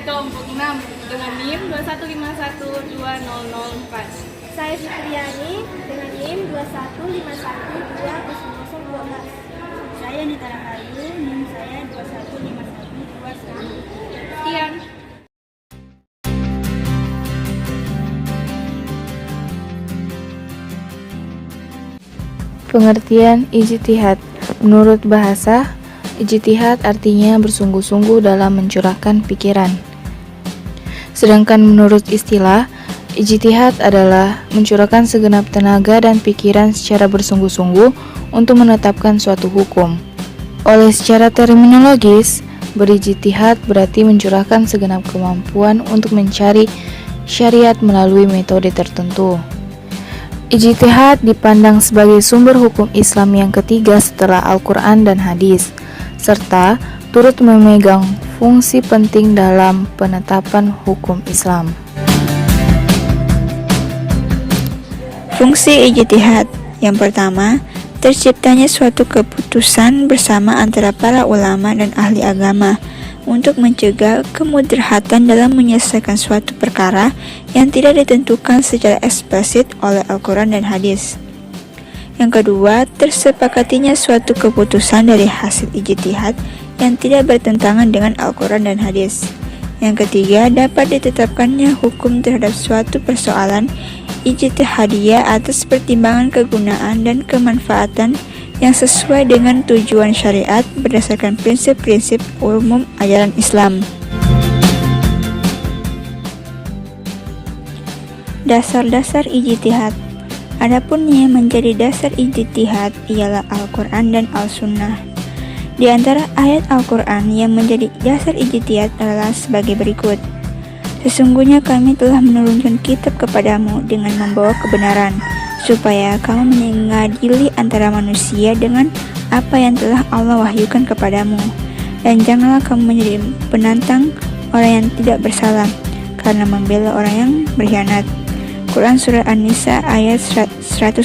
kelompok 6 dengan NIM 215120004. Saya Fitriani dengan NIM 215120012. Saya Nita Rahayu, NIM saya 2151210. Sekian. Pengertian ijtihad. Menurut bahasa, ijtihad artinya bersungguh-sungguh dalam mencurahkan pikiran. Sedangkan menurut istilah, ijtihad adalah mencurahkan segenap tenaga dan pikiran secara bersungguh-sungguh untuk menetapkan suatu hukum. Oleh secara terminologis, berijtihad berarti mencurahkan segenap kemampuan untuk mencari syariat melalui metode tertentu. Ijtihad dipandang sebagai sumber hukum Islam yang ketiga setelah Al-Quran dan hadis, serta turut memegang fungsi penting dalam penetapan hukum Islam. Fungsi ijtihad. Yang pertama, terciptanya suatu keputusan bersama antara para ulama dan ahli agama untuk mencegah kemudaratan dalam menyelesaikan suatu perkara yang tidak ditentukan secara eksplisit oleh Al-Quran dan hadis. Yang kedua, tersepakatinya suatu keputusan dari hasil ijtihad yang tidak bertentangan dengan Al-Quran dan hadis. Yang ketiga, dapat ditetapkannya hukum terhadap suatu persoalan ijtihadiyah atas pertimbangan kegunaan dan kemanfaatan yang sesuai dengan tujuan syariat berdasarkan prinsip-prinsip umum ajaran Islam. Dasar-dasar ijtihad. Adapun yang menjadi dasar ijtihad ialah Al-Quran dan Al-Sunnah. Di antara ayat Al-Quran yang menjadi dasar ijtihad adalah sebagai berikut. Sesungguhnya kami telah menurunkan kitab kepadamu dengan membawa kebenaran, supaya kamu mengadili antara manusia dengan apa yang telah Allah wahyukan kepadamu. Dan janganlah kamu menjadi penantang orang yang tidak bersalah, karena membela orang yang berkhianat. Quran Surah An-Nisa ayat 105.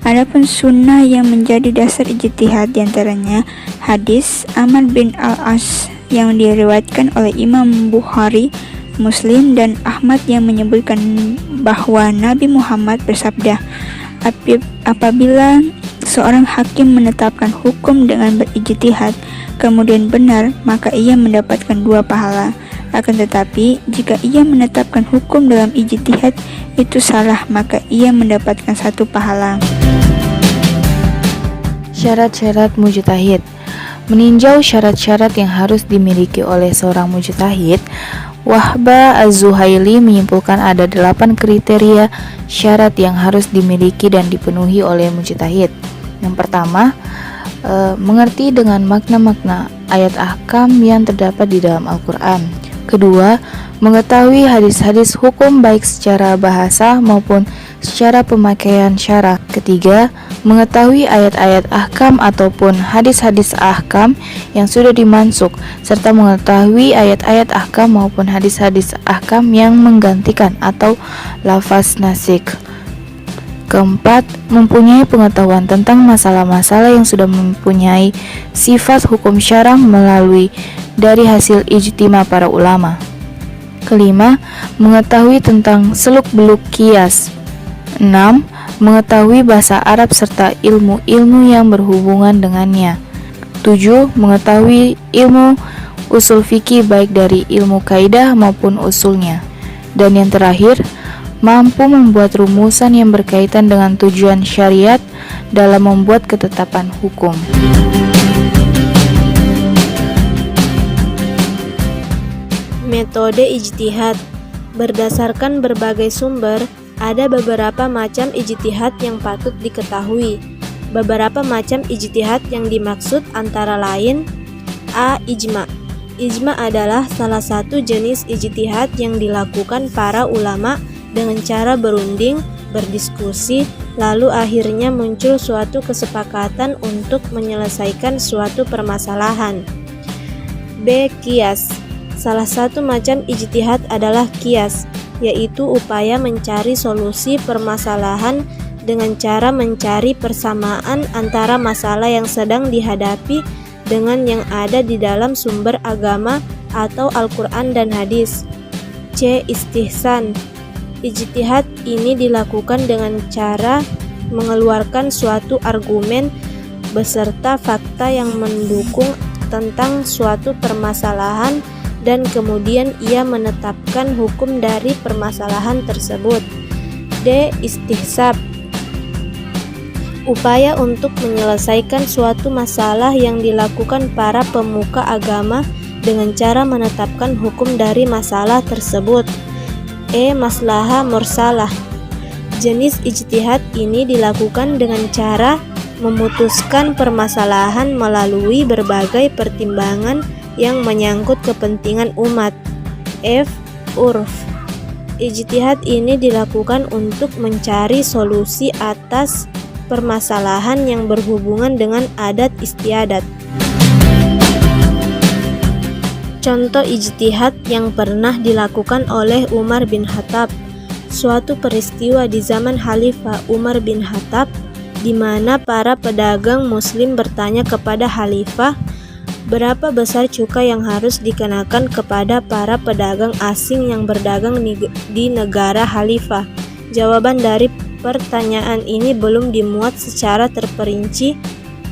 Adapun sunnah yang menjadi dasar ijtihad diantaranya hadis Amr bin Al-As yang diriwayatkan oleh Imam Bukhari, Muslim, dan Ahmad yang menyebutkan bahwa Nabi Muhammad bersabda, apabila seorang hakim menetapkan hukum dengan berijtihad kemudian benar, maka ia mendapatkan 2 pahala. Akan tetapi, jika ia menetapkan hukum dalam ijtihad itu salah, maka ia mendapatkan 1 pahala. Syarat-syarat mujtahid. Meninjau syarat-syarat yang harus dimiliki oleh seorang mujtahid, Wahbah Az-Zuhaili menyimpulkan ada 8 kriteria syarat yang harus dimiliki dan dipenuhi oleh mujtahid. Yang pertama, mengerti dengan makna-makna ayat ahkam yang terdapat di dalam Al-Quran. Kedua, mengetahui hadis-hadis hukum baik secara bahasa maupun secara pemakaian syarah. Ketiga, mengetahui ayat-ayat ahkam ataupun hadis-hadis ahkam yang sudah dimansukh, serta mengetahui ayat-ayat ahkam maupun hadis-hadis ahkam yang menggantikan atau lafaz nasikh. Keempat, mempunyai pengetahuan tentang masalah-masalah yang sudah mempunyai sifat hukum syarah melalui dari hasil ijtima para ulama. Kelima, mengetahui tentang seluk-beluk qiyas. 6. Mengetahui bahasa Arab serta ilmu-ilmu yang berhubungan dengannya. 7. Mengetahui ilmu usul fikih baik dari ilmu kaidah maupun usulnya. Dan yang terakhir, mampu membuat rumusan yang berkaitan dengan tujuan syariat dalam membuat ketetapan hukum. Metode ijtihad. Berdasarkan berbagai sumber, ada beberapa macam ijtihad yang patut diketahui. Beberapa macam ijtihad yang dimaksud antara lain: A. Ijma. Ijma adalah salah satu jenis ijtihad yang dilakukan para ulama dengan cara berunding, berdiskusi, lalu akhirnya muncul suatu kesepakatan untuk menyelesaikan suatu permasalahan. B. Qiyas. Salah satu macam ijtihad adalah qiyas, yaitu upaya mencari solusi permasalahan dengan cara mencari persamaan antara masalah yang sedang dihadapi dengan yang ada di dalam sumber agama atau Al-Quran dan hadis. C. Istihsan. Ijtihad ini dilakukan dengan cara mengeluarkan suatu argumen beserta fakta yang mendukung tentang suatu permasalahan dan kemudian ia menetapkan hukum dari permasalahan tersebut. D. Istihsab. Upaya untuk menyelesaikan suatu masalah yang dilakukan para pemuka agama dengan cara menetapkan hukum dari masalah tersebut. E. Maslahah mursalah. Jenis ijtihad ini dilakukan dengan cara memutuskan permasalahan melalui berbagai pertimbangan yang menyangkut kepentingan umat. F. Urf. Ijtihad ini dilakukan untuk mencari solusi atas permasalahan yang berhubungan dengan adat istiadat. Contoh ijtihad yang pernah dilakukan oleh Umar bin Khattab. Suatu peristiwa di zaman Khalifah Umar bin Khattab di mana para pedagang muslim bertanya kepada Khalifah, berapa besar cukai yang harus dikenakan kepada para pedagang asing yang berdagang di negara Khalifah? Jawaban dari pertanyaan ini belum dimuat secara terperinci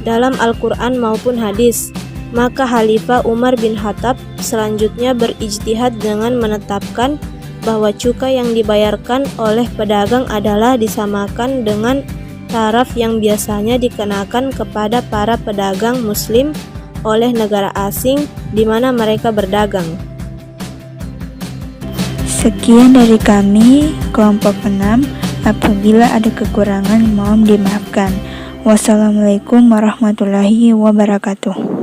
dalam Al-Quran maupun hadis. Maka Khalifah Umar bin Khattab selanjutnya berijtihad dengan menetapkan bahwa cukai yang dibayarkan oleh pedagang adalah disamakan dengan taraf yang biasanya dikenakan kepada para pedagang muslim oleh negara asing di mana mereka berdagang. Sekian dari kami, kelompok 6. Apabila ada kekurangan mohon dimaafkan. Wassalamualaikum warahmatullahi wabarakatuh.